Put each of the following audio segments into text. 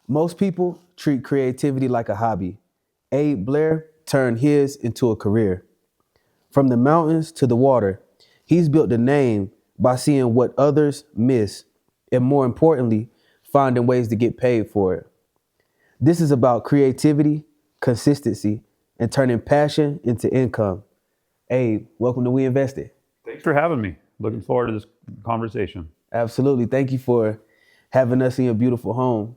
Most people treat creativity like a hobby. Abe Blair turned his into a career. From the mountains to the water, he's built a name by seeing what others miss and, more importantly, finding ways to get paid for it. This is about creativity, consistency, and turning passion into income. Abe, welcome to WEInvested. Thanks for having me. Looking forward to this conversation. Absolutely. Thank you for having us in your beautiful home,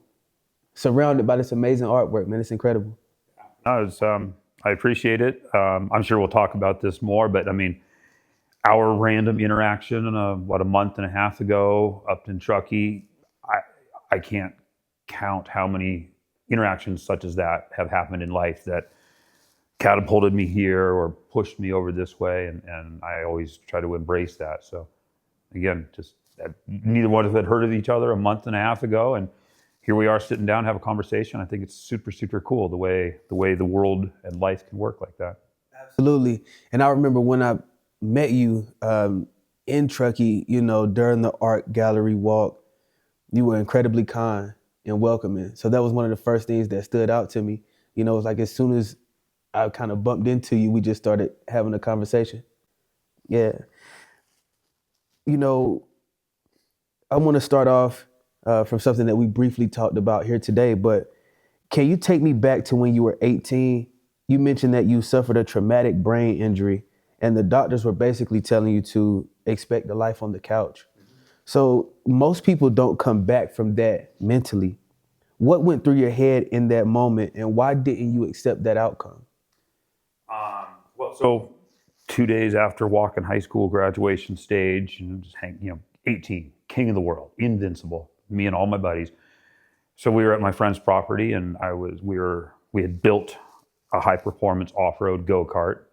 surrounded by this amazing artwork, man. It's incredible. I appreciate it. I'm sure we'll talk about this more, but I mean, our random interaction a month and a half ago up in Truckee, I can't count how many interactions such as that have happened in life that catapulted me here or pushed me over this way, and I always try to embrace that. So again, just neither one of us had heard of each other a month and a half ago, and here we are sitting down, have a conversation. I think it's super, super cool the way the world and life can work like that. Absolutely. And I remember when I met you in Truckee, during the art gallery walk, you were incredibly kind and welcoming. So that was one of the first things that stood out to me. It was like as soon as I kind of bumped into you, we just started having a conversation. Yeah. I want to start off from something that we briefly talked about here today, but can you take me back to when you were 18? You mentioned that you suffered a traumatic brain injury and the doctors were basically telling you to expect a life on the couch. So most people don't come back from that mentally. What went through your head in that moment and why didn't you accept that outcome? So 2 days after walking high school graduation stage, and just 18, king of the world, invincible, me and all my buddies. So we were at my friend's property, and we had built a high performance off-road go-kart.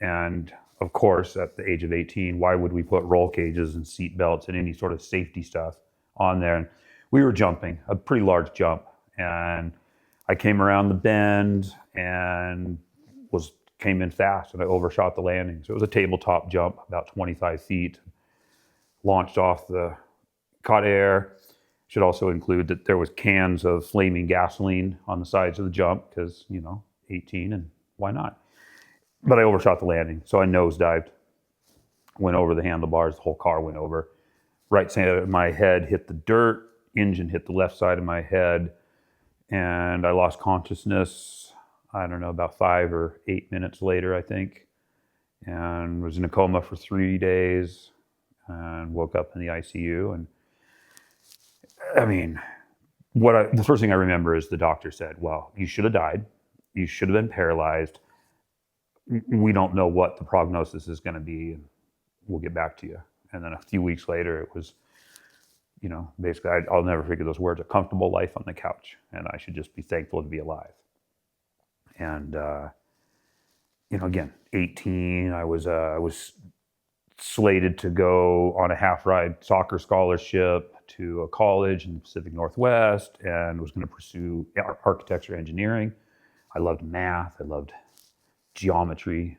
And of course, at the age of 18, why would we put roll cages and seat belts and any sort of safety stuff on there? And we were jumping, a pretty large jump. And I came around the bend and came in fast, and I overshot the landing. So it was a tabletop jump, about 25 feet, launched off caught air. Should also include that there was cans of flaming gasoline on the sides of the jump because, 18 and why not? But I overshot the landing. So I nosedived, went over the handlebars, the whole car went over. Right side of my head hit the dirt, engine hit the left side of my head, and I lost consciousness, I don't know, about 5 or 8 minutes later, I think, and was in a coma for 3 days and woke up in the ICU. And I mean, the first thing I remember is the doctor said, well, you should have died. You should have been paralyzed. We don't know what the prognosis is going to be, and we'll get back to you. And then a few weeks later, it was, basically, I'll never forget those words, a comfortable life on the couch, and I should just be thankful to be alive. And, again, 18, I was slated to go on a half-ride soccer scholarship to a college in the Pacific Northwest and was going to pursue architecture engineering. I loved math. I loved geometry,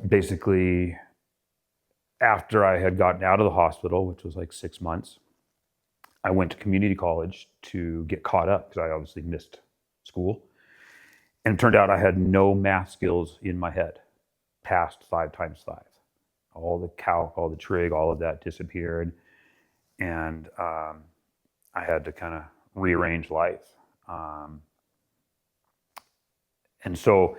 basically after I had gotten out of the hospital, which was like 6 months, I went to community college to get caught up because I obviously missed school. And it turned out I had no math skills in my head past 5 times 5. All the calc, all the trig, all of that disappeared. And I had to kind of rearrange life. And so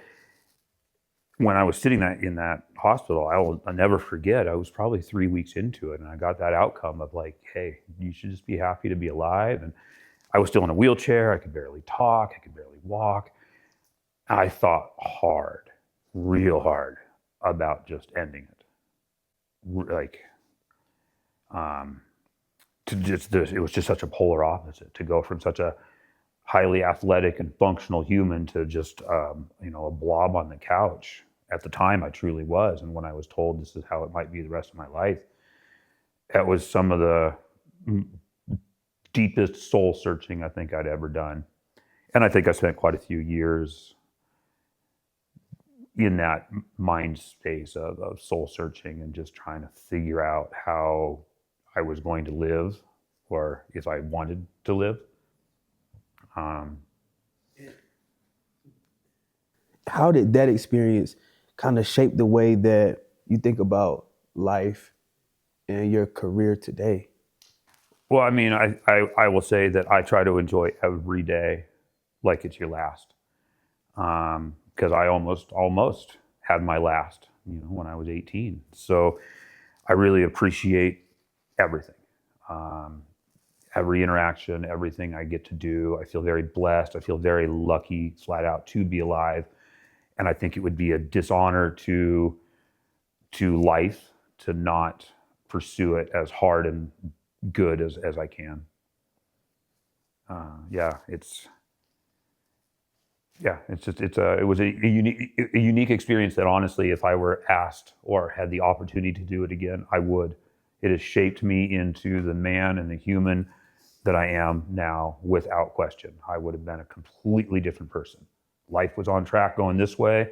when I was sitting in that hospital, I'll never forget, I was probably 3 weeks into it, and I got that outcome of like, hey, you should just be happy to be alive. And I was still in a wheelchair. I could barely talk. I could barely walk. I thought hard, real hard about just ending it. It was just such a polar opposite to go from such a highly athletic and functional human to just, a blob on the couch. At the time, I truly was. And when I was told this is how it might be the rest of my life, that was some of the deepest soul searching I think I'd ever done. And I think I spent quite a few years in that mind space of soul searching and just trying to figure out how I was going to live or if I wanted to live. Um, How did that experience kind of shape the way that you think about life and your career today? well, I mean, I will say that I try to enjoy every day like it's your last. Because I almost had my last, when I was 18. So I really appreciate everything, um, every interaction, everything I get to do. I feel very blessed. I feel very lucky, flat out, to be alive. And I think it would be a dishonor to life to not pursue it as hard and good as I can. Yeah, it's just it was a unique experience that honestly, if I were asked or had the opportunity to do it again, I would. It has shaped me into the man and the human that I am now, without question. I would have been a completely different person. Life was on track going this way.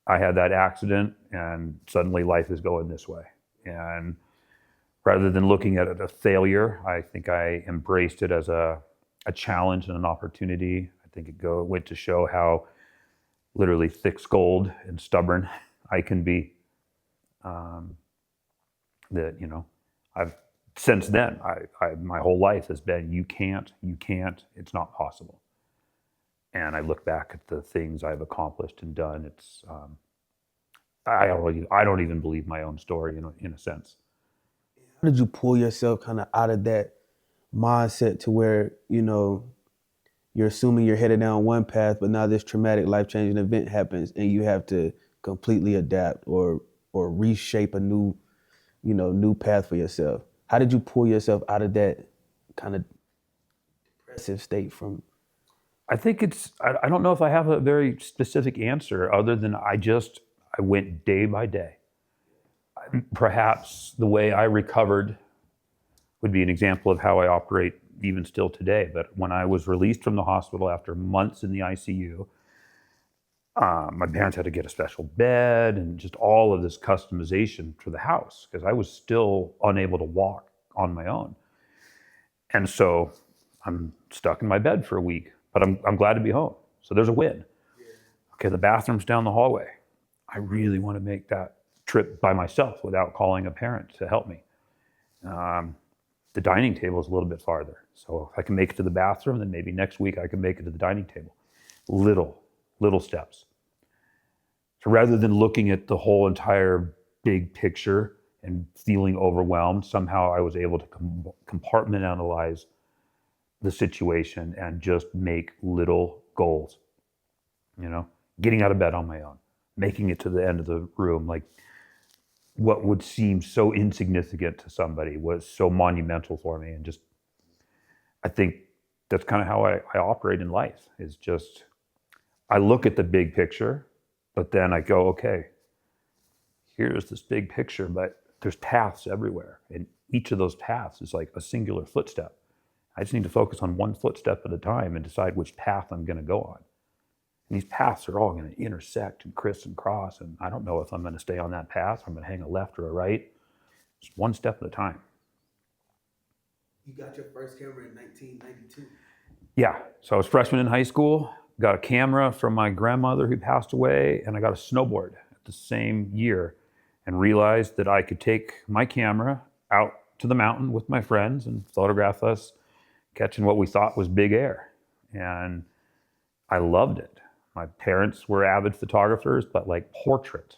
I had that accident, and suddenly life is going this way. And rather than looking at it as a failure, I think I embraced it as a challenge and an opportunity. I think went to show how literally thick-skulled and stubborn I can be. Um, that I've since then, my whole life has been you can't, it's not possible. And I look back at the things I've accomplished and done. It's I don't even believe my own story in a sense. How did you pull yourself kind of out of that mindset to where, you're assuming you're headed down one path, but now this traumatic life-changing event happens and you have to completely adapt or reshape a new path for yourself? How did you pull yourself out of that kind of depressive state from? I think I don't know if I have a very specific answer other than I went day by day. Perhaps the way I recovered would be an example of how I operate even still today. But when I was released from the hospital after months in the ICU, my parents had to get a special bed and just all of this customization for the house because I was still unable to walk on my own. And so I'm stuck in my bed for a week, but I'm glad to be home. So there's a win. Okay, the bathroom's down the hallway. I really want to make that trip by myself without calling a parent to help me. The dining table is a little bit farther. So if I can make it to the bathroom, then maybe next week I can make it to the dining table. Little steps. So rather than looking at the whole entire big picture and feeling overwhelmed, somehow I was able to compartmentalize the situation and just make little goals. Getting out of bed on my own, making it to the end of the room, like what would seem so insignificant to somebody was so monumental for me. And just, I think that's kind of how I operate in life, is just, I look at the big picture, but then I go, okay, here's this big picture, but there's paths everywhere. And each of those paths is like a singular footstep. I just need to focus on one footstep at a time and decide which path I'm going to go on. And these paths are all going to intersect and criss and cross. And I don't know if I'm going to stay on that path, or I'm going to hang a left or a right. Just one step at a time. You got your first camera in 1992. Yeah. So I was a freshman in high school, got a camera from my grandmother who passed away, and I got a snowboard at the same year and realized that I could take my camera out to the mountain with my friends and photograph us catching what we thought was big air. And I loved it. My parents were avid photographers, but like portrait.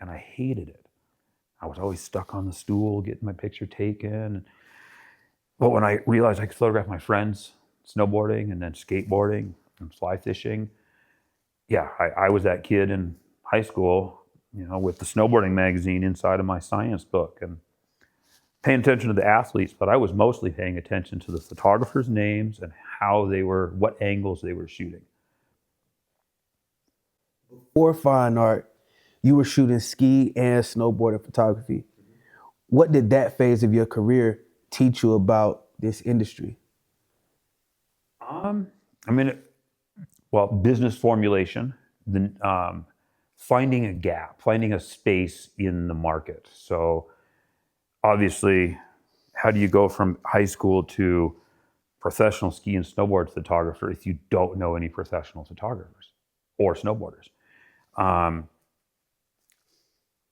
And I hated it. I was always stuck on the stool getting my picture taken. But when I realized I could photograph my friends snowboarding and then skateboarding and fly fishing, yeah, I was that kid in high school, with the snowboarding magazine inside of my science book and paying attention to the athletes, but I was mostly paying attention to the photographers' names and what angles they were shooting. Before fine art, you were shooting ski and snowboarding photography. What did that phase of your career teach you about this industry? I mean, well, business formulation, then finding a gap, finding a space in the market. So obviously, how do you go from high school to professional ski and snowboard photographer if you don't know any professional photographers or snowboarders? Um,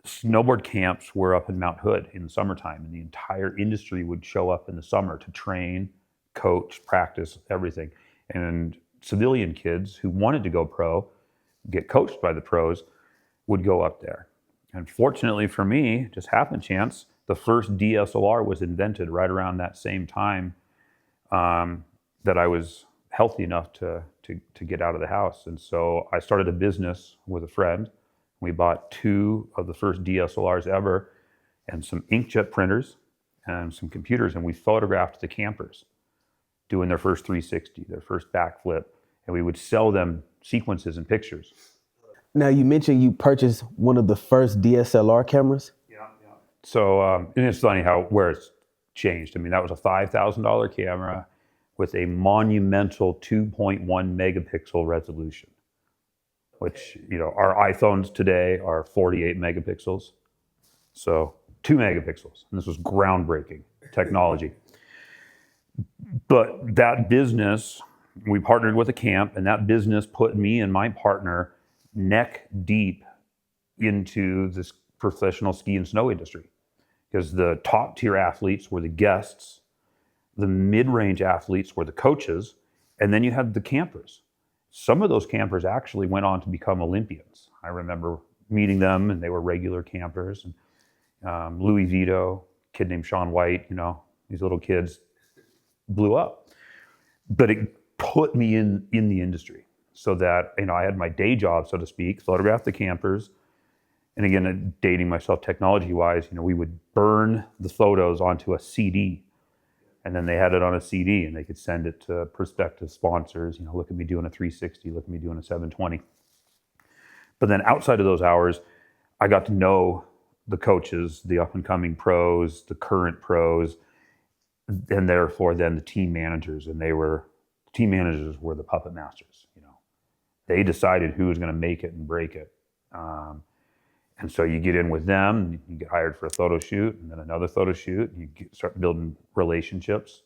Snowboard camps were up in Mount Hood in the summertime, and the entire industry would show up in the summer to train, coach, practice, everything. And civilian kids who wanted to go pro, get coached by the pros, would go up there. And fortunately for me, just happen chance, the first DSLR was invented right around that same time that I was healthy enough to get out of the house. And so I started a business with a friend. We bought 2 of the first DSLRs ever and some inkjet printers and some computers, and we photographed the campers doing their first 360, their first backflip, and we would sell them sequences and pictures. Now you mentioned you purchased one of the first DSLR cameras. Yeah, yeah. So, and it's funny where it's changed. I mean, that was a $5,000 camera with a monumental 2.1 megapixel resolution, which, our iPhones today are 48 megapixels. So 2 megapixels. And this was groundbreaking technology. But that business, we partnered with a camp, and that business put me and my partner neck deep into this professional ski and snow industry, because the top tier athletes were the guests, the mid-range athletes were the coaches, and then you had the campers. Some of those campers actually went on to become Olympians. I remember meeting them, and they were regular campers. And Louis Vito, a kid named Sean White, these little kids blew up. But it put me in the industry so that, I had my day job, so to speak, photograph the campers. And again, dating myself technology-wise, we would burn the photos onto a CD, and then they had it on a CD, and they could send it to prospective sponsors. Look at me doing a 360, look at me doing a 720. But then outside of those hours, I got to know the coaches, the up-and-coming pros, the current pros, and therefore then the team managers. And team managers were the puppet masters. They decided who was going to make it and break it. And so you get in with them, you get hired for a photo shoot, and then another photo shoot, and you start building relationships.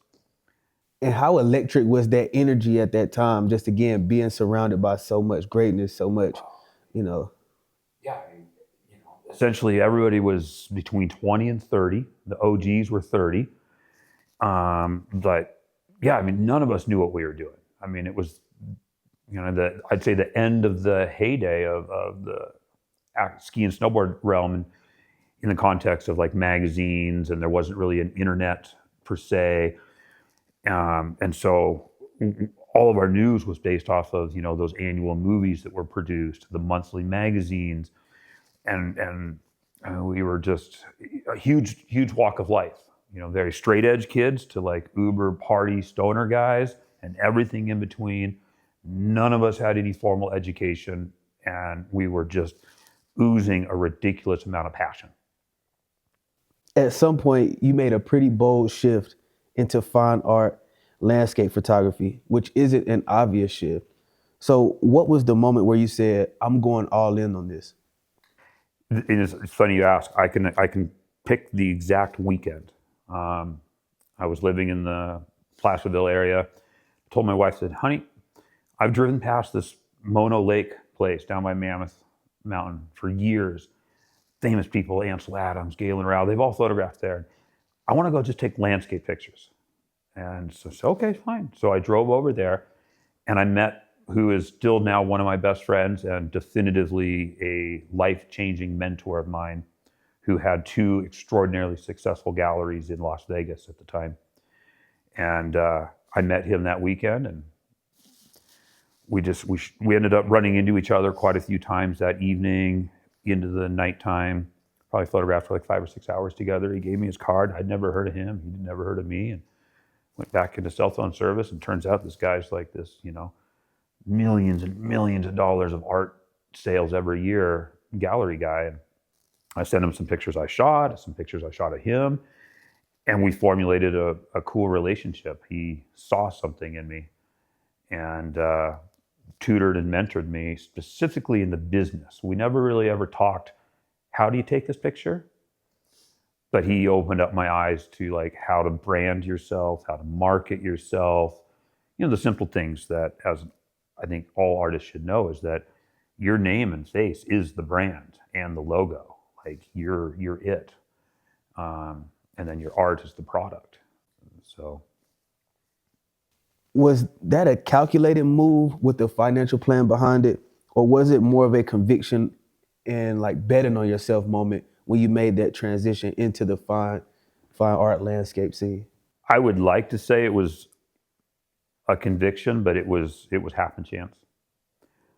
And how electric was that energy at that time? Just again, being surrounded by so much greatness, so much, Yeah, essentially everybody was between 20 and 30. The OGs were 30. But yeah, none of us knew what we were doing. It was, I'd say the end of the heyday of the ski and snowboard realm, and in the context of like magazines, and there wasn't really an internet per se. And so all of our news was based off of, those annual movies that were produced, the monthly magazines, and we were just a huge walk of life, very straight edge kids to like uber party stoner guys and everything in between. None of us had any formal education, and we were just oozing a ridiculous amount of passion. At some point, you made a pretty bold shift into fine art landscape photography, which isn't an obvious shift. So what was the moment where you said, I'm going all in on this? It's funny you ask. I can pick the exact weekend. I was living in the Placerville area. Told my wife, said, honey, I've driven past this Mono Lake place down by Mammoth Mountain for years. Famous people, Ansel Adams, Galen Rowell, they've all photographed there. I want to go just take landscape pictures. And so, okay, fine. So I drove over there, and I met who is still now one of my best friends and definitively a life-changing mentor of mine, who had 2 extraordinarily successful galleries in Las Vegas at the time. And I met him that weekend, and we ended up running into each other quite a few times that evening, into the nighttime. Probably photographed for like 5 or 6 hours together. He gave me his card. I'd never heard of him. He'd never heard of me. And went back into cell phone service, and turns out this guy's like this, millions and millions of dollars of art sales every year gallery guy. And I sent him some pictures I shot, some pictures I shot of him, and we formulated a cool relationship. He saw something in me, and tutored and mentored me specifically in the business. We never really ever talked, how do you take this picture? but he opened up my eyes to like how to brand yourself, how to market yourself, the simple things that, as I think all artists should know, is that your name and face is the brand and the logo. Like you're it, and then your art is the product. So Was that a calculated move with the financial plan behind it, or was it more of a conviction and like betting on yourself moment when you made that transition into the fine art landscape scene? I would like to say it was a conviction, but it was happen chance.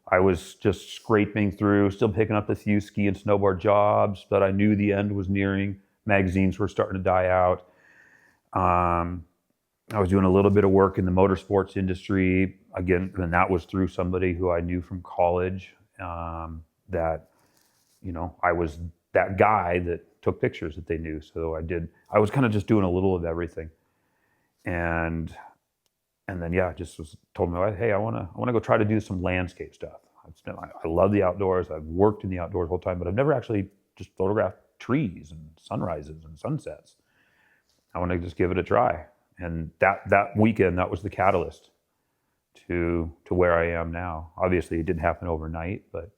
I was just scraping through, still picking up a few ski and snowboard jobs, but I knew the end was nearing. Magazines were starting to die out. Um, I was doing a little bit of work in the motorsports industry again, and that was through somebody who I knew from college. That I was that guy that took pictures that they knew. So I did. I was kind of just doing a little of everything, and then yeah, just was told my wife, hey, I want to go try to do some landscape stuff. I love the outdoors. I've worked in the outdoors the whole time, but I've never actually just photographed trees and sunrises and sunsets. I want to just give it a try. And that weekend, that was the catalyst to where I am now. Obviously, it didn't happen overnight, but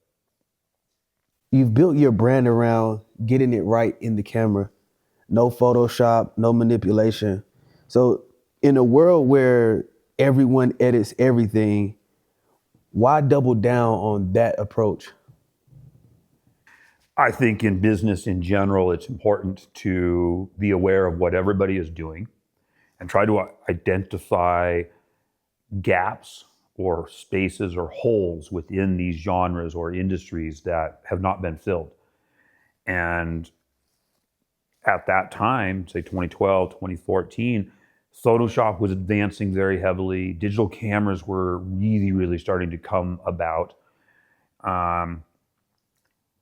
You've built your brand around getting it right in the camera. No Photoshop, no manipulation. So in a world where everyone edits everything, why double down on that approach? I think in business in general, it's important to be aware of what everybody is doing and try to identify gaps or spaces or holes within these genres or industries that have not been filled. And at that time, say 2012, 2014, Photoshop was advancing very heavily. Digital cameras were really, really starting to come about. Um,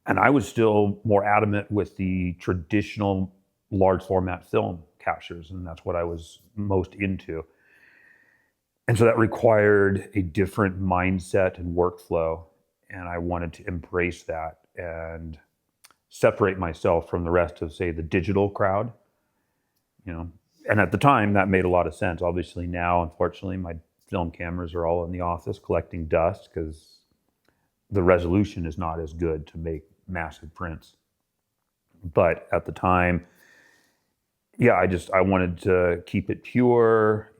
and I was still more adamant with the traditional large format film captures, and that's what I was most into. And so that required a different mindset and workflow. And I wanted to embrace that and separate myself from the rest of, say, the digital crowd, you know. And at the time, that made a lot of sense. Obviously, now, unfortunately, my film cameras are all in the office collecting dust because the resolution is not as good to make massive prints. But at the time, yeah, I wanted to keep it pure.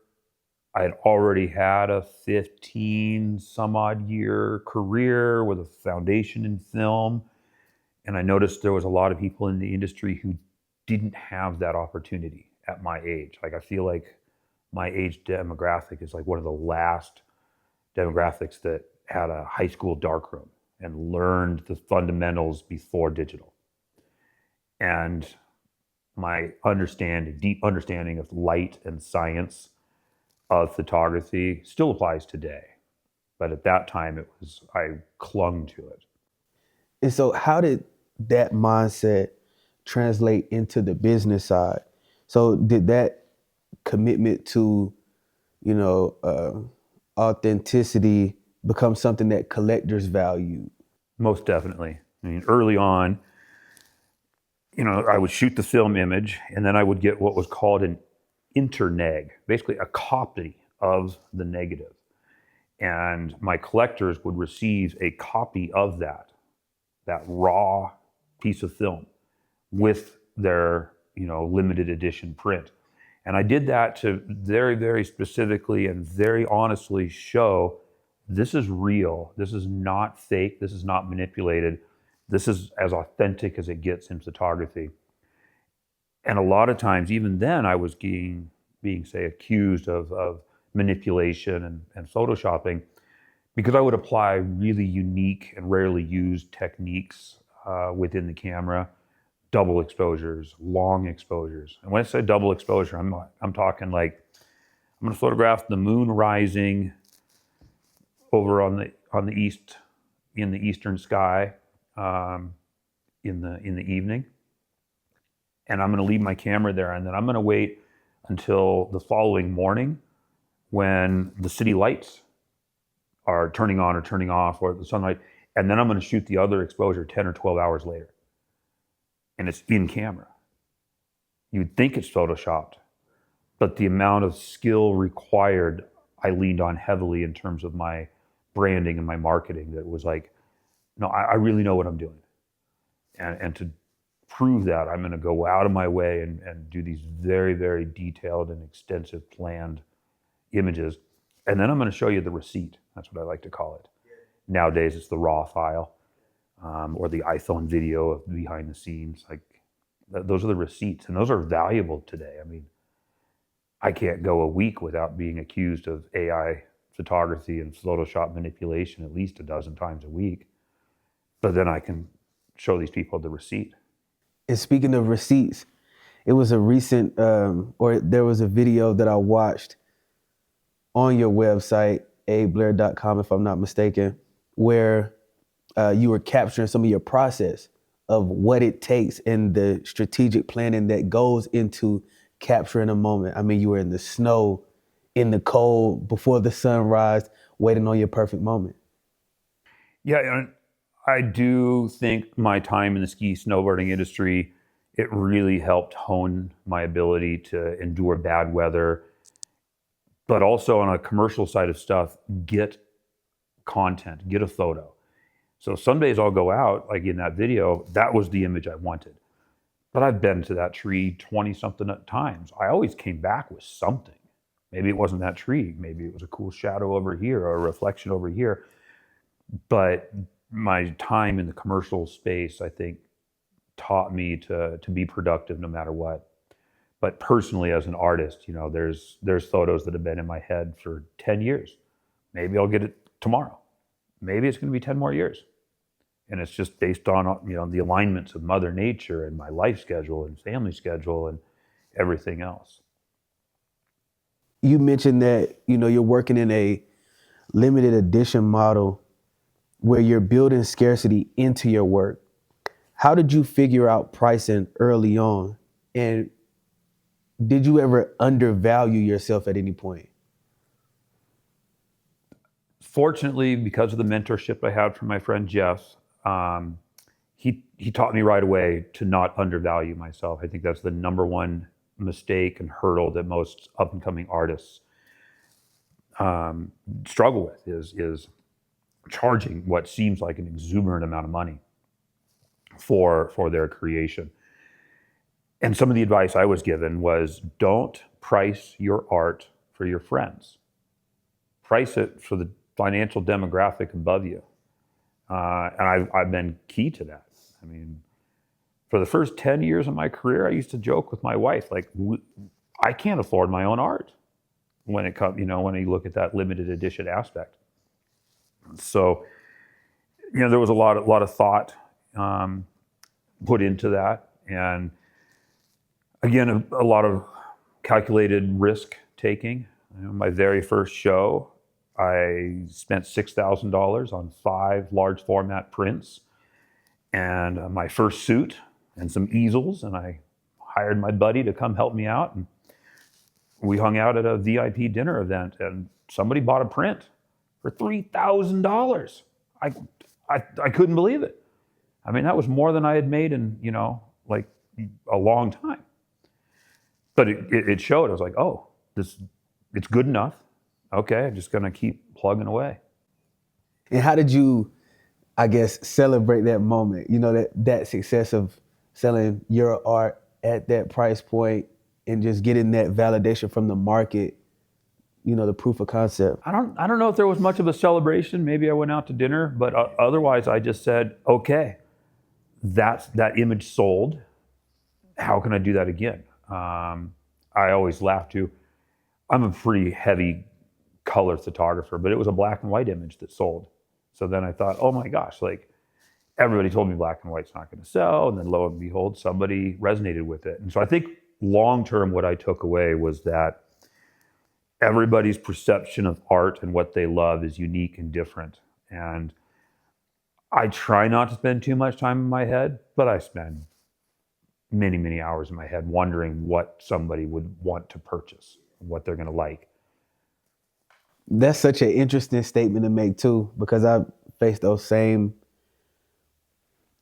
I had already had a 15 some odd year career with a foundation in film. And I noticed there was a lot of people in the industry who didn't have that opportunity at my age. Like, I feel like my age demographic is like one of the last demographics that had a high school darkroom and learned the fundamentals before digital. And my deep understanding of light and science of photography still applies today. But at that time, I clung to it. And so how did that mindset translate into the business side? So did that commitment to, you know, authenticity become something that collectors value? Most definitely. I mean, early on, I would shoot the film image and then I would get what was called an interneg, basically a copy of the negative. And my collectors would receive a copy of that raw piece of film with their, limited edition print. And I did that to very, very specifically and very honestly show this is real. This is not fake. This is not manipulated. This is as authentic as it gets in photography. And a lot of times, even then, I was being say, accused of manipulation and photoshopping because I would apply really unique and rarely used techniques within the camera, double exposures, long exposures. And when I say double exposure, I'm talking like I'm going to photograph the moon rising over on the east in the eastern sky um, in the evening, and I'm going to leave my camera there, and then I'm going to wait until the following morning when the city lights are turning on or turning off, or the sunlight, and then I'm going to shoot the other exposure 10 or 12 hours later, and it's in camera. You'd think it's photoshopped, but the amount of skill required, I leaned on heavily in terms of my branding and my marketing. That was like, no, I really know what I'm doing. And to prove that, I'm going to go out of my way and do these very, very detailed and extensive planned images. And then I'm going to show you the receipt. That's what I like to call it. Nowadays, it's the raw file, or the iPhone video of behind the scenes. Like, those are the receipts, and those are valuable today. I mean, I can't go a week without being accused of AI photography and Photoshop manipulation at least a dozen times a week. But then I can show these people the receipt. And speaking of receipts, it was a recent, or there was a video that I watched on your website, abeblair.com, if I'm not mistaken, where you were capturing some of your process of what it takes and the strategic planning that goes into capturing a moment. I mean, you were in the snow, in the cold, before the sunrise, waiting on your perfect moment. Yeah, and I do think my time in the ski snowboarding industry, it really helped hone my ability to endure bad weather, but also on a commercial side of stuff, get content, get a photo. So some days I'll go out, like in that video, that was the image I wanted. But I've been to that tree 20 something times. I always came back with something. Maybe it wasn't that tree. Maybe it was a cool shadow over here or a reflection over here. But my time in the commercial space, I think, taught me to be productive no matter what. But personally, as an artist, there's photos that have been in my head for 10 years. Maybe I'll get it tomorrow. Maybe it's going to be 10 more years. And it's just based on the alignments of Mother Nature and my life schedule and family schedule and everything else. You mentioned that you're working in a limited edition model where you're building scarcity into your work. How did you figure out pricing early on? And did you ever undervalue yourself at any point? Fortunately, because of the mentorship I had from my friend Jeff, he taught me right away to not undervalue myself. I think that's the number one mistake and hurdle that most up and coming artists struggle with is charging what seems like an exuberant amount of money for their creation. And some of the advice I was given was, don't price your art for your friends. Price it for the financial demographic above you. And I've been key to that. I mean, for the first 10 years of my career, I used to joke with my wife, like, I can't afford my own art when it comes, when you look at that limited edition aspect. So, there was a lot of thought put into that. And again, a lot of calculated risk taking. My very first show, I spent $6,000 on 5 large format prints and my first suit and some easels. And I hired my buddy to come help me out. And we hung out at a VIP dinner event, and somebody bought a print for $3,000. I couldn't believe it. I mean, that was more than I had made in, like a long time. But it showed. I was like, oh, it's good enough. Okay, I'm just going to keep plugging away. And how did you, I guess, celebrate that moment? That success of selling your art at that price point and just getting that validation from the market, the proof of concept. I don't know if there was much of a celebration. Maybe I went out to dinner, but otherwise I just said, okay, that image sold. How can I do that again? I always laugh too. I'm a pretty heavy color photographer, but it was a black and white image that sold. So then I thought, oh my gosh, like everybody told me black and white's not going to sell. And then lo and behold, somebody resonated with it. And so I think long-term, what I took away was that everybody's perception of art and what they love is unique and different. And I try not to spend too much time in my head, but I spend many, many hours in my head wondering what somebody would want to purchase, what they're going to like. That's such an interesting statement to make too, because I faced those same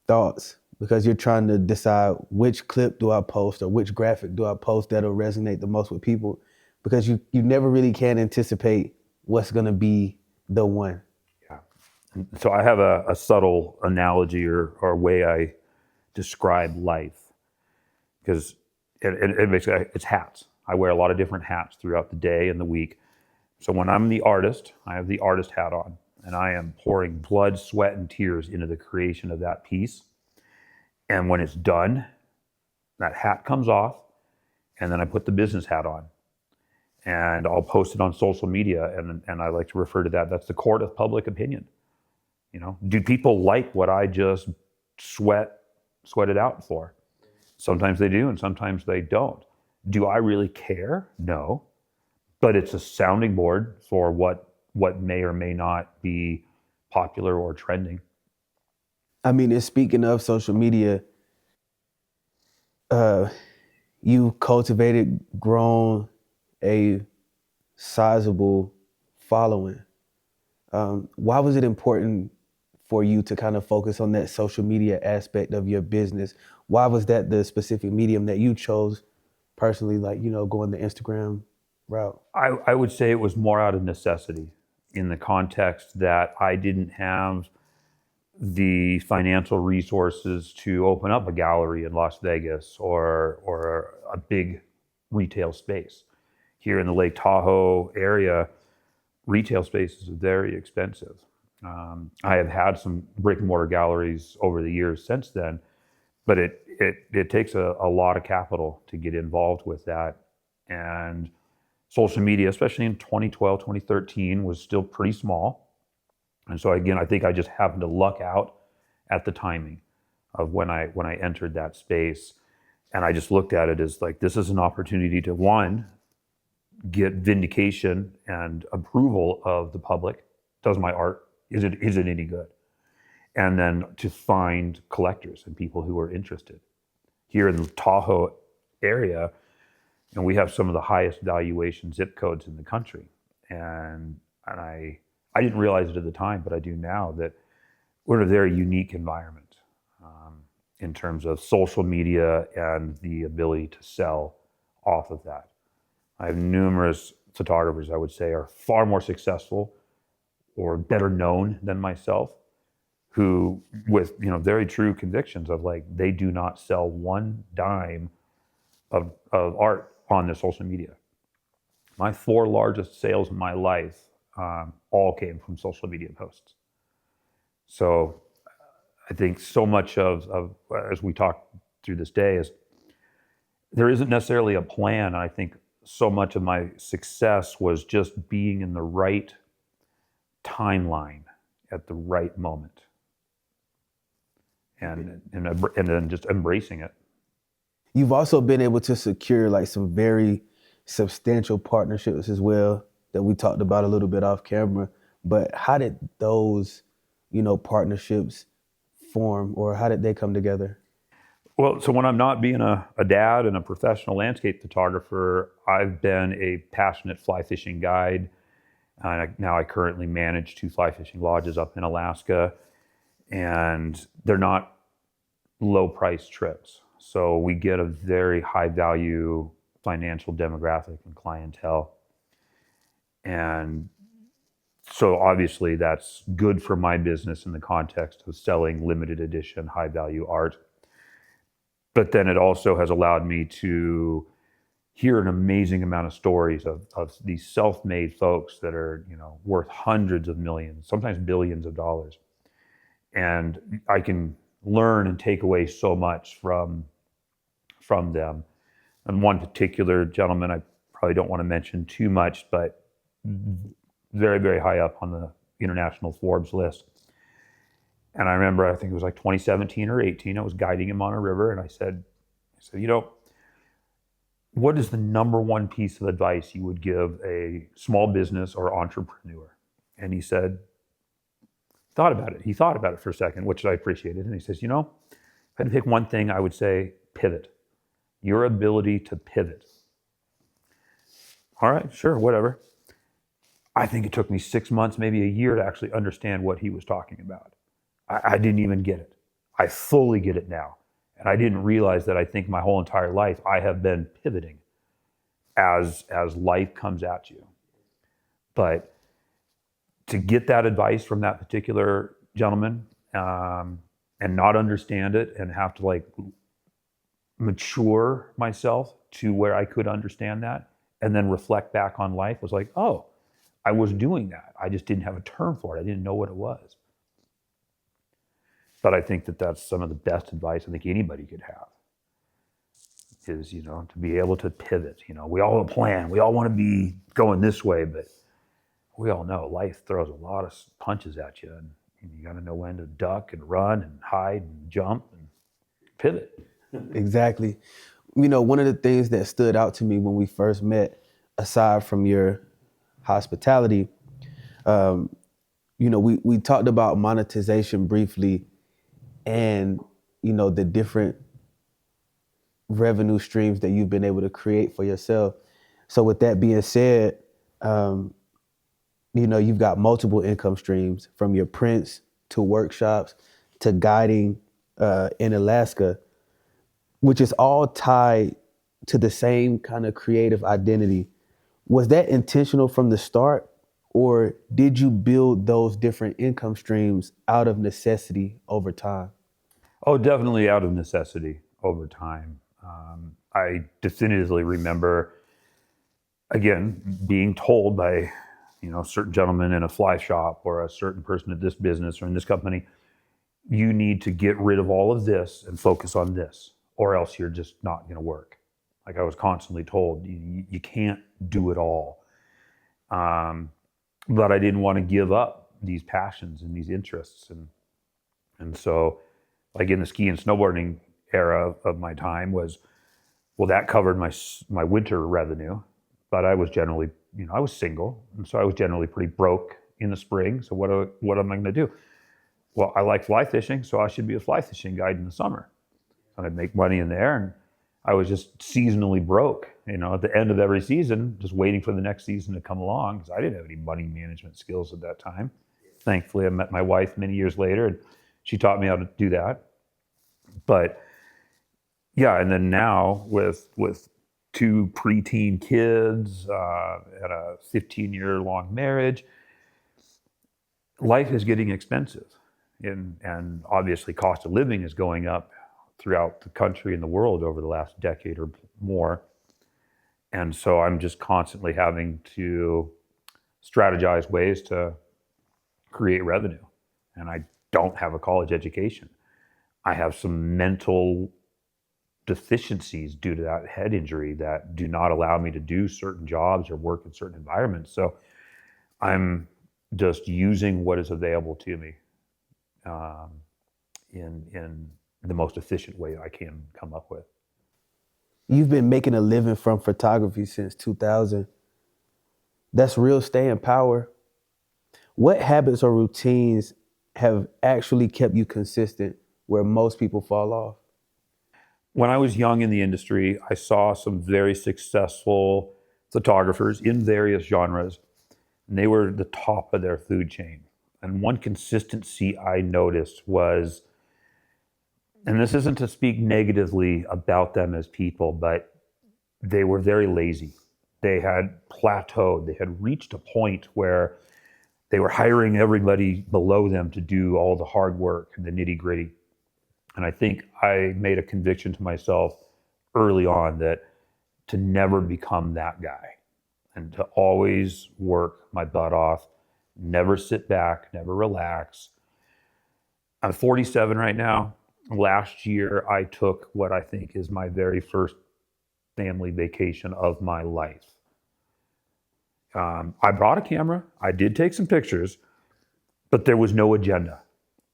thoughts. because you're trying to decide which clip do I post or which graphic do I post that'll resonate the most with people, because you never really can anticipate what's going to be the one. Yeah. So I have a subtle analogy or way I describe life, because it basically it's hats. I wear a lot of different hats throughout the day and the week. So when I'm the artist, I have the artist hat on, and I am pouring blood, sweat, and tears into the creation of that piece. And when it's done, that hat comes off, and then I put the business hat on, and I'll post it on social media, and I like to refer to that. That's the court of public opinion. Do people like what I just sweated out for? Sometimes they do, and sometimes they don't. Do I really care? No, but it's a sounding board for what may or may not be popular or trending. I mean, and speaking of social media, you cultivated, grown a sizable following. Why was it important for you to kind of focus on that social media aspect of your business? Why was that the specific medium that you chose personally, like, going the Instagram route? I would say it was more out of necessity, in the context that I didn't have the financial resources to open up a gallery in Las Vegas or a big retail space. Here in the Lake Tahoe area, retail space is very expensive. I have had some brick and mortar galleries over the years since then, but it takes a lot of capital to get involved with that. And social media, especially in 2012, 2013, was still pretty small. And so again, I think I just happened to luck out at the timing of when I entered that space. And I just looked at it as like, this is an opportunity to, one, get vindication and approval of the public. Does my art, is it any good? And then to find collectors and people who are interested. Here in the Tahoe area, and we have some of the highest valuation zip codes in the country. And I didn't realize it at the time, but I do now, that we're in a very unique environment in terms of social media and the ability to sell off of that. I have numerous photographers, I would say, are far more successful or better known than myself, who with very true convictions of like, they do not sell one dime of art on their social media. My 4 largest sales in my life all came from social media posts. So I think so much of as we talk through this day, is there isn't necessarily a plan. I think so much of my success was just being in the right timeline at the right moment, and then just embracing it. You've also been able to secure like some very substantial partnerships as well that we talked about a little bit off camera. But how did those, partnerships form, or how did they come together? Well, so when I'm not being a dad and a professional landscape photographer, I've been a passionate fly fishing guide. Now I currently manage 2 fly fishing lodges up in Alaska, and they're not low price trips. So we get a very high value financial demographic and clientele. And so obviously that's good for my business in the context of selling limited edition, high value art. But then it also has allowed me to hear an amazing amount of stories of these self-made folks that are, worth hundreds of millions, sometimes billions of dollars. And I can learn and take away so much from them. And one particular gentleman, I probably don't want to mention too much, but very, very high up on the international Forbes list. And I remember, I think it was like 2017 or 18, I was guiding him on a river, and I said, what is the number one piece of advice you would give a small business or entrepreneur? And he said, thought about it. He thought about it for a second, which I appreciated. And he says, if I had to pick one thing, I would say pivot. Your ability to pivot. All right, sure, whatever. I think it took me 6 months, maybe a year, to actually understand what he was talking about. I didn't even get it. I fully get it now. And I didn't realize that I think my whole entire life I have been pivoting as life comes at you. But to get that advice from that particular gentleman, and not understand it and have to like mature myself to where I could understand that and then reflect back on life was like, oh, I was doing that. I just didn't have a term for it. I didn't know what it was. But I think that that's some of the best advice I think anybody could have is, to be able to pivot. We all have a plan. We all want to be going this way, but we all know life throws a lot of punches at you, and you got to know when to duck and run and hide and jump and pivot. Exactly. One of the things that stood out to me when we first met, aside from your hospitality, we talked about monetization briefly and, the different revenue streams that you've been able to create for yourself. So with that being said, you've got multiple income streams from your prints to workshops to guiding in Alaska, which is all tied to the same kind of creative identity. Was that intentional from the start, or did you build those different income streams out of necessity over time? Oh, definitely out of necessity over time. I definitively remember, again, being told by, a certain gentleman in a fly shop or a certain person at this business or in this company, you need to get rid of all of this and focus on this, or else you're just not going to work. Like I was constantly told, you can't do it all. But I didn't want to give up these passions and these interests. And so, like in the ski and snowboarding era of my time that covered my winter revenue, but I was generally, I was single, and so I was generally pretty broke in the spring. So what am I going to do? Well, I like fly fishing, so I should be a fly fishing guide in the summer. And I'd make money in there, and I was just seasonally broke, at the end of every season, just waiting for the next season to come along because I didn't have any money management skills at that time. Thankfully, I met my wife many years later, and she taught me how to do that. But yeah, and then now with two preteen kids and a 15-year-long marriage, life is getting expensive, and obviously cost of living is going up throughout the country and the world over the last decade or more. And so I'm just constantly having to strategize ways to create revenue. And I don't have a college education. I have some mental deficiencies due to that head injury that do not allow me to do certain jobs or work in certain environments. So I'm just using what is available to me in the most efficient way I can come up with. You've been making a living from photography since 2000. That's real staying power. What habits or routines have actually kept you consistent where most people fall off? When I was young in the industry, I saw some very successful photographers in various genres, and they were the top of their food chain. And one consistency I noticed was, and this isn't to speak negatively about them as people, but they were very lazy. They had plateaued. They had reached a point where they were hiring everybody below them to do all the hard work and the nitty gritty. And I think I made a conviction to myself early on that to never become that guy and to always work my butt off, never sit back, never relax. I'm 47 right now. Last year, I took what I think is my very first family vacation of my life. I brought a camera. I did take some pictures, but there was no agenda.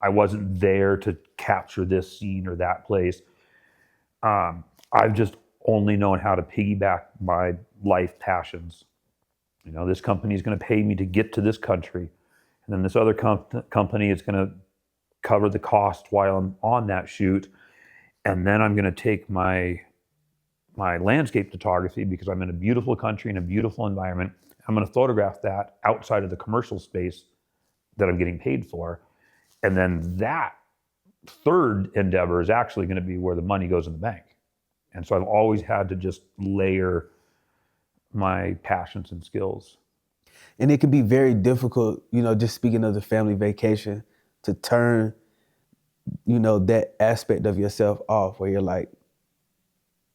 I wasn't there to capture this scene or that place. I've just only known how to piggyback my life passions. This company is going to pay me to get to this country, and then this other company is going to cover the cost while I'm on that shoot. And then I'm going to take my landscape photography because I'm in a beautiful country in a beautiful environment. I'm going to photograph that outside of the commercial space that I'm getting paid for. And then that third endeavor is actually going to be where the money goes in the bank. And so I've always had to just layer my passions and skills. And it can be very difficult, just speaking of the family vacation, to turn, that aspect of yourself off where you're like,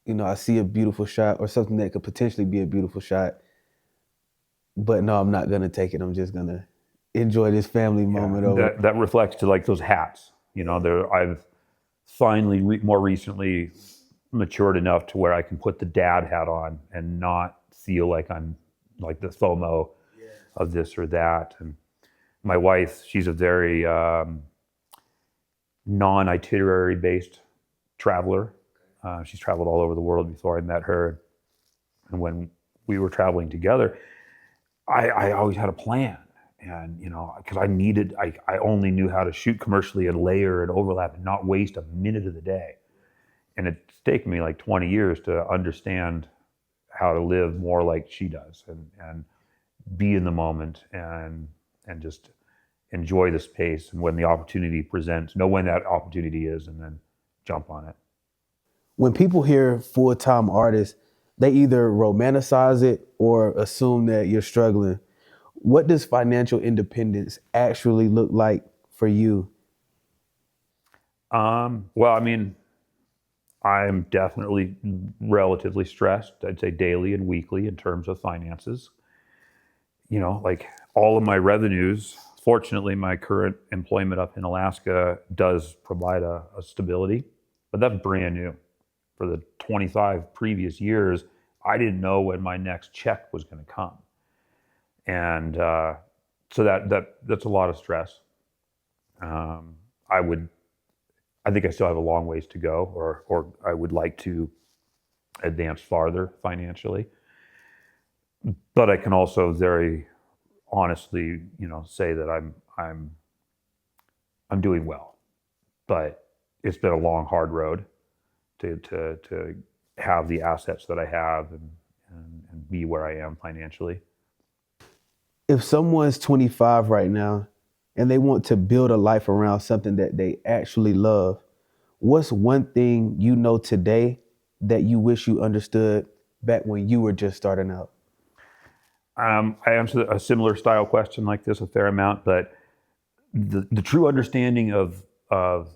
I see a beautiful shot or something that could potentially be a beautiful shot, but no, I'm not going to take it. I'm just going to enjoy this family moment over. That reflects to like those hats. I've finally more recently matured enough to where I can put the dad hat on and not feel like I'm like the FOMO of this or that. And my wife, she's a very non-itinerary based traveler. She's traveled all over the world before I met her. And when we were traveling together, I always had a plan. And, because I only knew how to shoot commercially and layer and overlap and not waste a minute of the day. And it's taken me like 20 years to understand how to live more like she does and be in the moment and just enjoy the space. And when the opportunity presents, know when that opportunity is and then jump on it. When people hear full-time artists, they either romanticize it or assume that you're struggling. What does financial independence actually look like for you? Well, I mean, I'm definitely relatively stressed, I'd say daily and weekly in terms of finances. Like all of my revenues, fortunately, my current employment up in Alaska does provide a stability, but that's brand new. For the 25 previous years, I didn't know when my next check was going to come. And so that's a lot of stress. I think I still have a long ways to go, or I would like to advance farther financially. But I can also very honestly, say that I'm doing well. But it's been a long, hard road to have the assets that I have and be where I am financially. If someone's 25 right now and they want to build a life around something that they actually love, what's one thing today that you wish you understood back when you were just starting out? I answer a similar style question like this a fair amount, but the true understanding of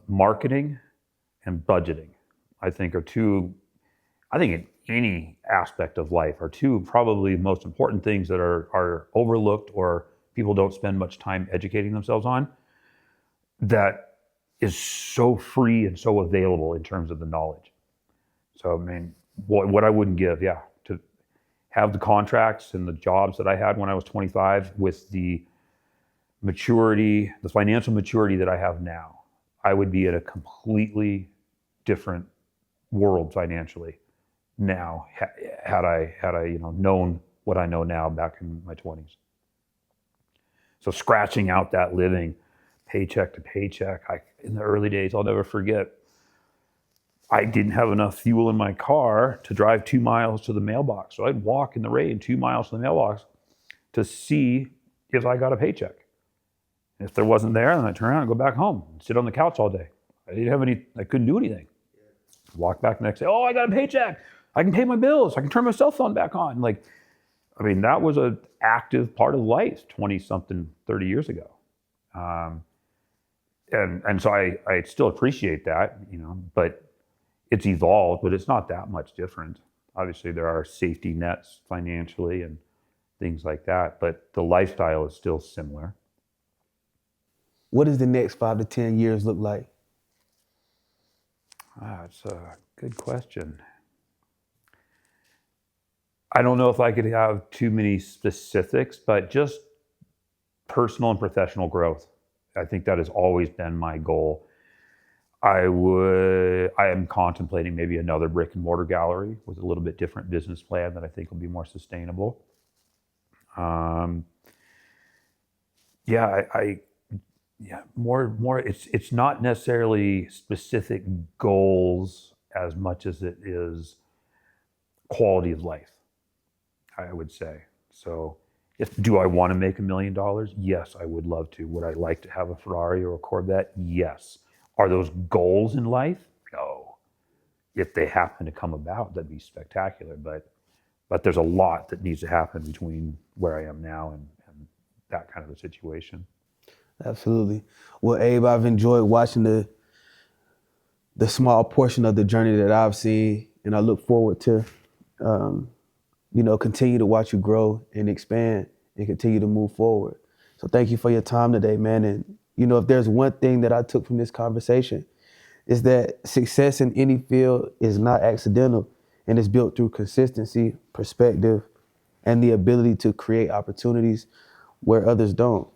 marketing and budgeting, I think in any aspect of life are two probably most important things that are overlooked or people don't spend much time educating themselves on, that is so free and so available in terms of the knowledge. So, I mean, what I wouldn't give, to have the contracts and the jobs that I had when I was 25 with the maturity, the financial maturity that I have now, I would be in a completely different world financially now had I known what I know now back in my 20s. So scratching out that living paycheck to paycheck, in the early days, I'll never forget, I didn't have enough fuel in my car to drive 2 miles to the mailbox. So I'd walk in the rain 2 miles to the mailbox to see if I got a paycheck. If there wasn't there, then I'd turn around and go back home and sit on the couch all day. I couldn't do anything. Walk back the next day, oh, I got a paycheck. I can pay my bills. I can turn my cell phone back on. That was an active part of life 20 something, 30 years ago. And so I still appreciate that, but it's evolved, but it's not that much different. Obviously there are safety nets financially and things like that, but the lifestyle is still similar. What does the next 5 to 10 years look like? It's a good question. I don't know if I could have too many specifics, but just personal and professional growth. I think that has always been my goal. I am contemplating maybe another brick and mortar gallery with a little bit different business plan that I think will be more sustainable. More. It's not necessarily specific goals as much as it is quality of life, I would say. So, do I want to make $1 million? Yes, I would love to. Would I like to have a Ferrari or a Corvette? Yes. Are those goals in life? No. If they happen to come about, that'd be spectacular. But there's a lot that needs to happen between where I am now and that kind of a situation. Absolutely. Well, Abe, I've enjoyed watching the small portion of the journey that I've seen, and I look forward to, continue to watch you grow and expand and continue to move forward. So thank you for your time today, man. And if there's one thing that I took from this conversation, is that success in any field is not accidental, and it's built through consistency, perspective, and the ability to create opportunities where others don't.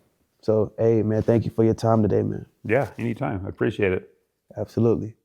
So, hey, man, thank you for your time today, man. Yeah, anytime. I appreciate it. Absolutely.